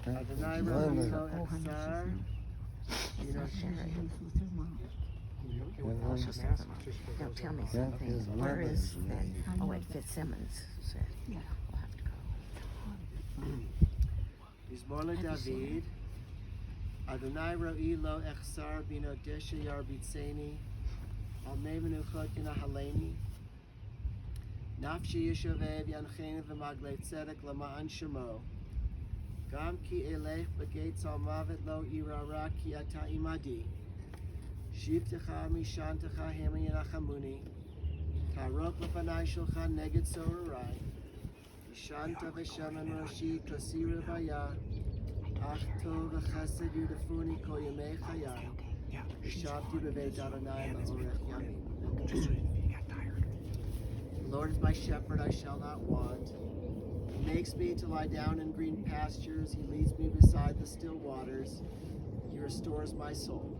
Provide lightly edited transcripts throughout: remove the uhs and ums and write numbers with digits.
Adonai Ro Echsar. Now tell me something. Where is that? Oh, at Fitzsimmons said. Yeah. We'll have to go. Mizmor LeDavid. Adonai Ro'i Lo Echsar Bino Desha Yar Bitseni. Al Mei Menuchot Yinahaleni. Nafshi Yishovev Yanchenu V'Maglei Tzedek Lama'an Shemo. Gam Ki Elech B'Gates Al Mavet Lo Irara Ki Ata Imadi. Shivtecha Mishantecha Hema Yenachamuni. Tarok Lefanai Shulchan Neged Sorarai. Shanta V'Shemen Roshi Kasi Revaya. Ach Tov V'Chesed Yudafuni Kol Yemei Chayai. Shavti B'Beit Adonai La'orech Yamim. The Lord is my shepherd, I shall not want. He makes me to lie down in green pastures. He leads me beside the still waters. He restores my soul.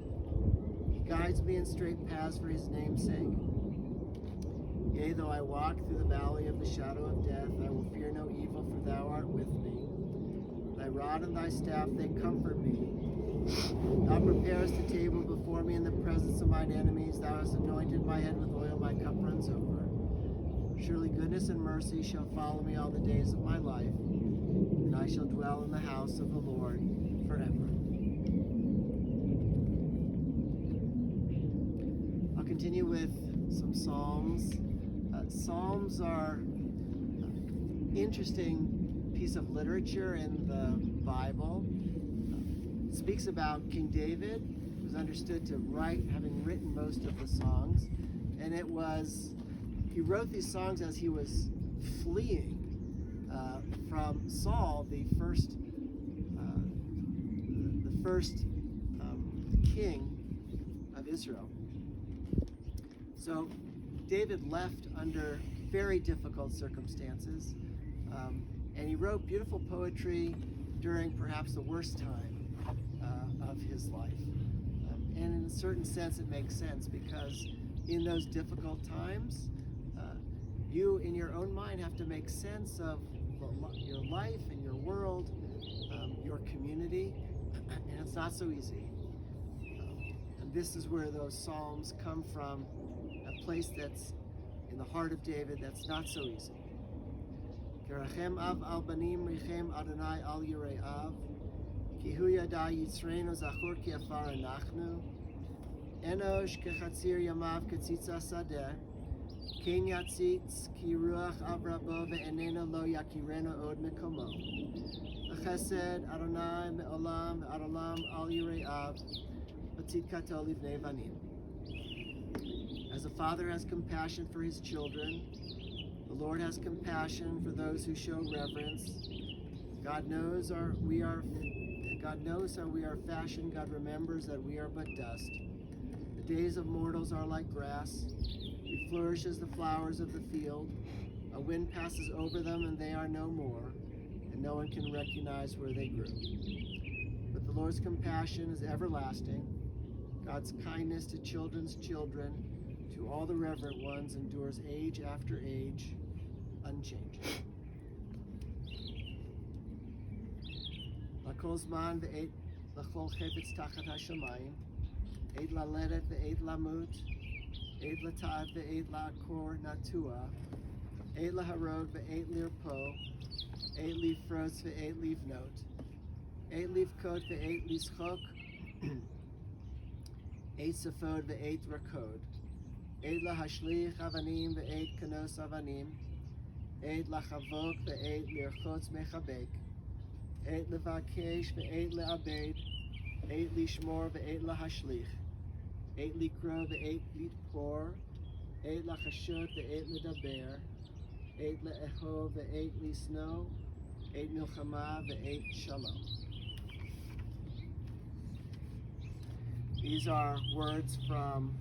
He guides me in straight paths for his name's sake. Yea, though I walk through the valley of the shadow of death, I will fear no evil, for thou art with me. Thy rod and thy staff, they comfort me. Thou preparest a table before me in the presence of mine enemies. Thou hast anointed my head with oil, my cup runs over. Surely goodness and mercy shall follow me all the days of my life, and I shall dwell in the house of the Lord forever. I'll continue with some Psalms. Psalms are an interesting piece of literature in the Bible. It speaks about King David, who's understood to write, having written most of the songs, and he wrote these songs as he was fleeing from Saul, the first king of Israel. So David left under very difficult circumstances, and he wrote beautiful poetry during perhaps the worst time of his life. And in a certain sense, it makes sense, because in those difficult times, you, in your own mind, have to make sense of your life and your world, your community, and it's not so easy. And this is where those Psalms come from, a place that's in the heart of David that's not so easy. Kerachem av al banim richem Adonai al yirei av, ki hu yada yitzreinu zachur ki afar anachnu, enosh kechatzir yamav ketzitza sadeh, ken yatzitz ki ruach avrabo ve'enena lo yakirena od mekomo. Chesed Adonai me'olam ve'adolam al yirei av, v'tzidkato livnei banim. As a father has compassion for his children, the Lord has compassion for those who show reverence. God knows how we are fashioned. God remembers that we are but dust. The days of mortals are like grass. We flourish as the flowers of the field. A wind passes over them and they are no more, and no one can recognize where they grew. But the Lord's compassion is everlasting. God's kindness to children's children, to all the reverent ones, endures age after age, unchanging. L'kol zman ve'et l'chol chefetz tachat hashamayim, et laledet ve'et lamut, et lata'at ve'et la'akor natua, et laharod ve'et lirpo, et lifros ve'et livnot, et livkot ve'et lischok, et safod ve'et rakod, et lahashlich avanim ve'et kanos avanim, et lachavok ve'et lirchotz mechabek, et levakesh ve'et le'abed, et lishmor ve'et lahashlich, et likro ve'et litpor, et lachashot ve'et ledaber, et le'ehov ve'et lisno, et milchama ve'et shalom. These are words from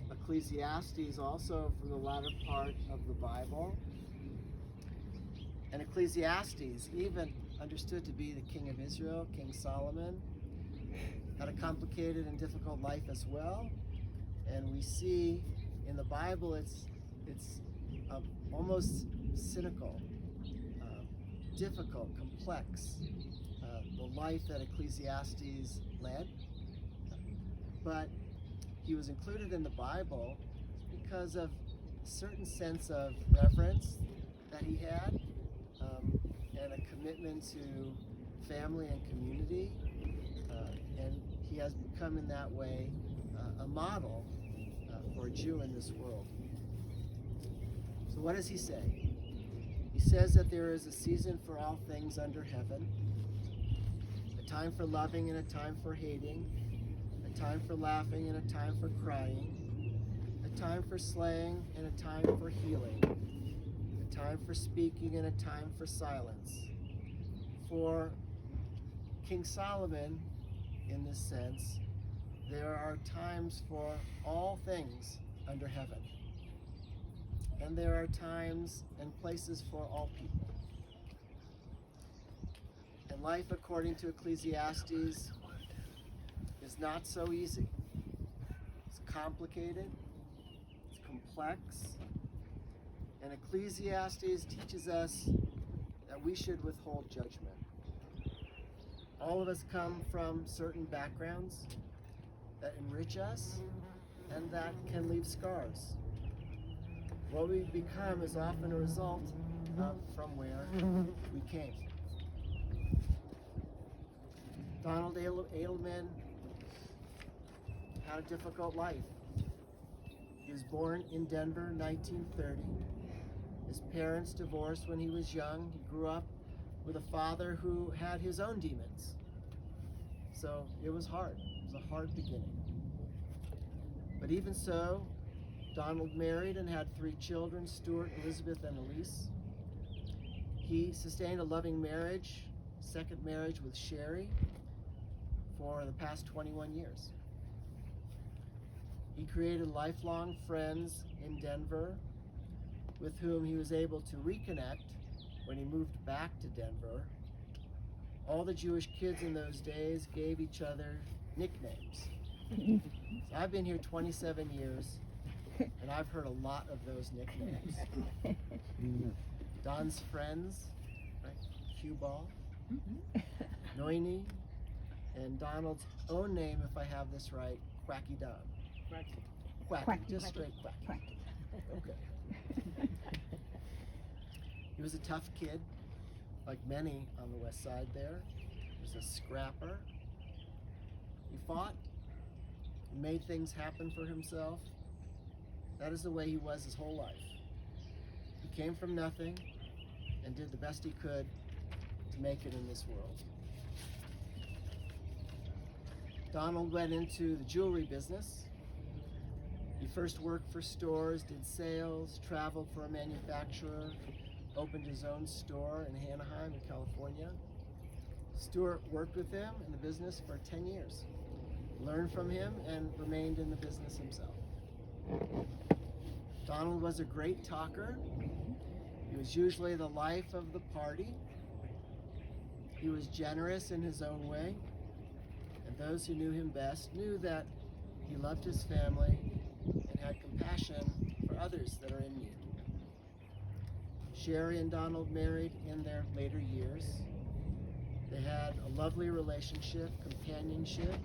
Ecclesiastes, also from the latter part of the Bible. And Ecclesiastes, even understood to be the king of Israel, King Solomon, had a complicated and difficult life as well. And we see in the Bible it's almost cynical, difficult, complex the life that Ecclesiastes led, but he was included in the Bible because of a certain sense of reverence that he had, and a commitment to family and community, and he has become in that way a model for a Jew in this world. So what does he say? He says that there is a season for all things under heaven, a time for loving and a time for hating, a time for laughing and a time for crying, a time for slaying and a time for healing, a time for speaking and a time for silence. For King Solomon, in this sense, there are times for all things under heaven. And there are times and places for all people. And life, according to Ecclesiastes, is not so easy. It's complicated, it's complex, and Ecclesiastes teaches us that we should withhold judgment. All of us come from certain backgrounds that enrich us and that can leave scars. What we become is often a result of from where we came. Donald Adelman had a difficult life. He was born in Denver, 1930. His parents divorced when he was young. He grew up with a father who had his own demons. So it was hard. It was a hard beginning. But even so, Donald married and had 3 children, Stuart, Elizabeth, and Elise. He sustained a loving marriage, second marriage with Sherry, for the past 21 years. He created lifelong friends in Denver with whom he was able to reconnect when he moved back to Denver. All the Jewish kids in those days gave each other nicknames. So I've been here 27 years, and I've heard a lot of those nicknames. Don's friends, right? Cue ball, Noini, and Donald's own name, if I have this right, Quacky Don. Quacky, just straight Quacky. Okay. He was a tough kid, like many on the west side there. He was a scrapper. He fought, he made things happen for himself. That is the way he was his whole life. He came from nothing and did the best he could to make it in this world. Donald went into the jewelry business. He first worked for stores, did sales, traveled for a manufacturer, opened his own store in Anaheim, in California. Stuart worked with him in the business for 10 years, learned from him, and remained in the business himself. Donald was a great talker. He was usually the life of the party. He was generous in his own way, and those who knew him best knew that he loved his family and had compassion for others that are in need. Sherry and Donald married in their later years. They had a lovely relationship, companionship.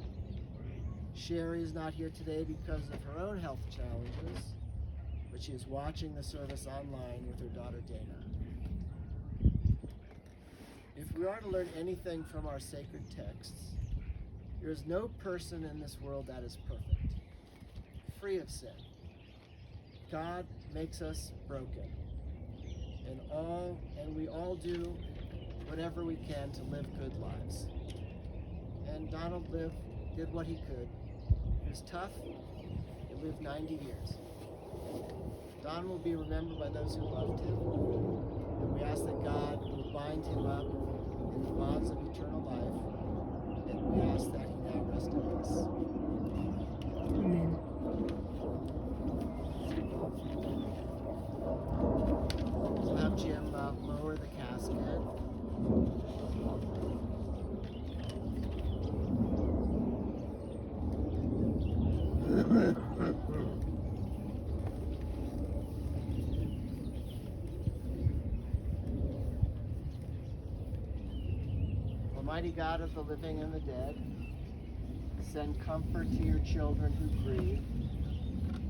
Sherry is not here today because of her own health challenges, but she is watching the service online with her daughter Dana. If we are to learn anything from our sacred texts, there is no person in this world that is perfect, free of sin. God makes us broken, and we all do whatever we can to live good lives. And Donald did what he could. He was tough. He lived 90 years. Don will be remembered by those who loved him, and we ask that God will bind him up in the bonds of eternal life, and we ask that he now rest in peace. Amen. We'll have Jim lower the casket. Well, Almighty God of the living and the dead, send comfort to your children who grieve.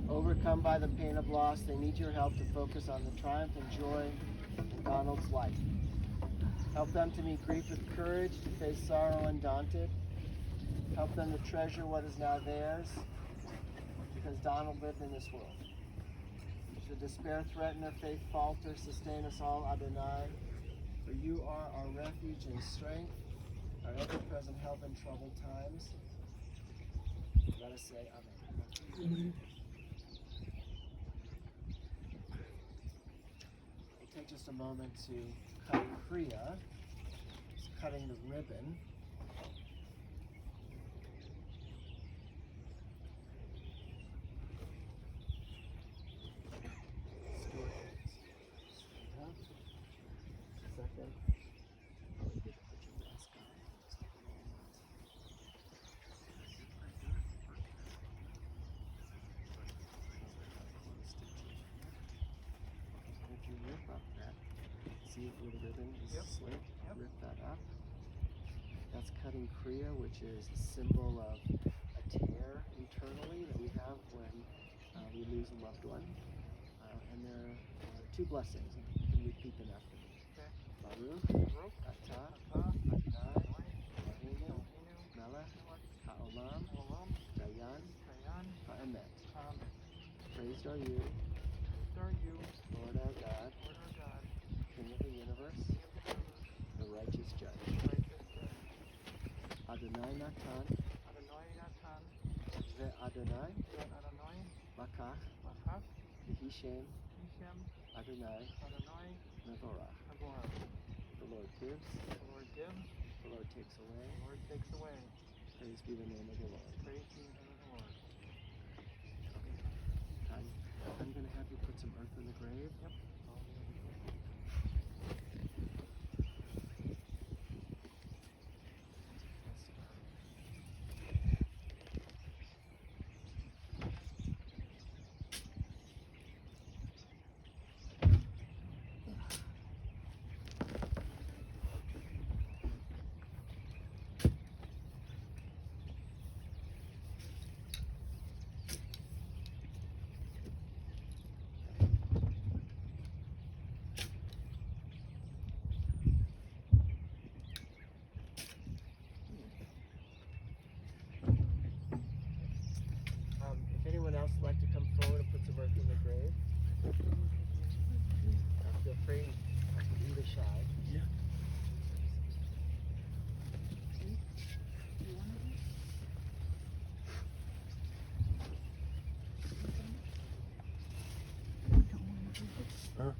Overcome by the pain of loss, they need your help to focus on the triumph and joy in Donald's life. Help them to meet grief with courage, to face sorrow undaunted. Help them to treasure what is now theirs, because Donald lived in this world. Should despair threaten or faith falter, sustain us all, Adonai, for you are our refuge and strength, our ever-present help in troubled times. Let us say Amen. Amen. We'll take just a moment to cut Kriya. It's cutting the ribbon. Stuart, stand up. Second. Oh, you get to put your mask on. Just take a moment. If you rip up that, see where the ribbon is slit? Rip that up. That's cutting Kriya, which is a symbol of a tear internally that we have when we lose a loved one. And there are two blessings. You can repeat them after me. Baruch, Atah, Adonai, Eloheinu, Melech, Ha'olam, Dayan, Ha'emet. Praised are you, Lord our God, King of the universe, the righteous judge. Adonai Natan, Ve'Adonai, Lakach, V'Hishem, Adonai, Mevorach. The Lord gives, the Lord takes away. Praise be the name of the Lord. I'm going to have you put some earth in the grave. If anyone else would like to come forward and put some earth in the grave, feel free. Don't be shy. Yeah. Huh?